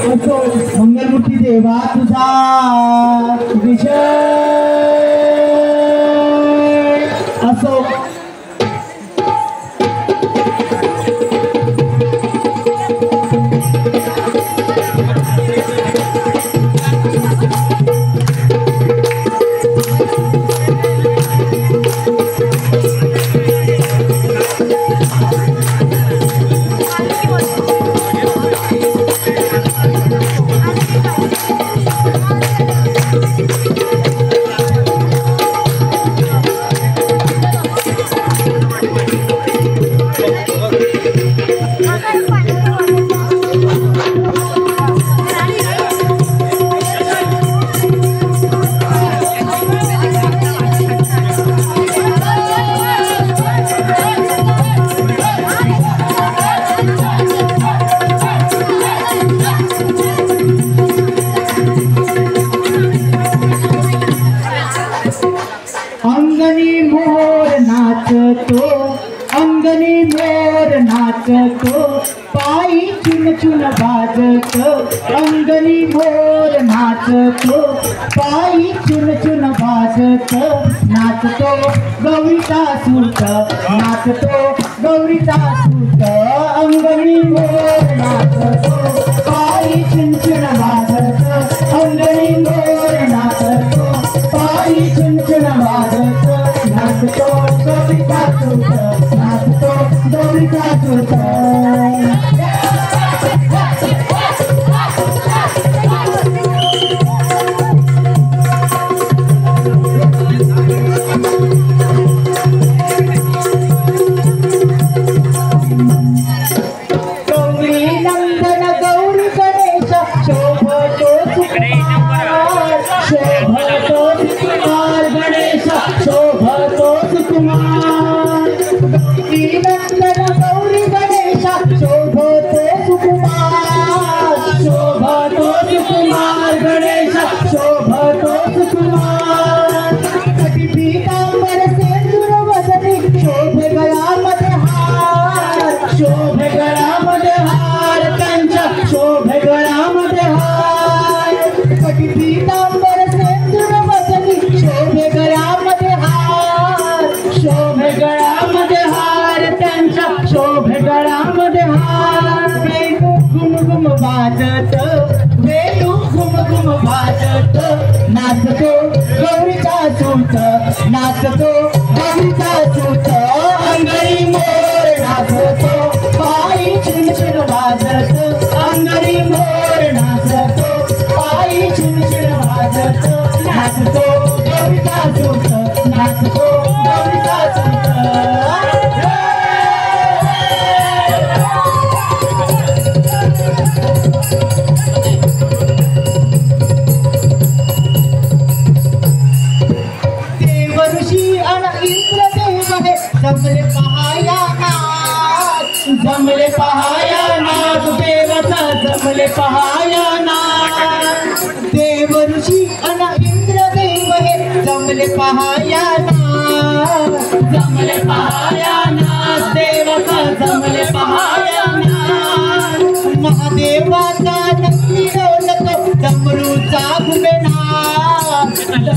असो मंगलमूर्ती देवा तुझा विजय असो। अंगनी मोर नाचतो, अंगनी मोर नाचतो, पायी चुन चुन बाजत। अंगनी मोर नाचतो, पायी चुन चुन बाजत। नाचतो गौरीचा सूत, नाचतो गौरीचा सूत। अंगनी मोर नाचतो, पायी चुन चुन बाजत। अंगनी मोर नाचतो, पायी चुन चुन बाजत। नाचतो गौरीचा सूत, नाचतो गौरीचा सूत। वेणू घुम घुम वाजत। नाचतो गौरीचा सूत, नाचतो गौरीचा सूत। अंगणी मोर नाचतो, पायी चुन चुन वाजत। अंगणी मोर नाचतो, पायी चुन चुन वाजत। नाचतो गौरीचा सूत, नाचतो गौरीचा सूत। जमले पहाया नाच, जमले पहाया नाच देवाचा, जमले पहाया नाच। देव ऋषी अन इंद्र देव हे जमले पहाया नाच।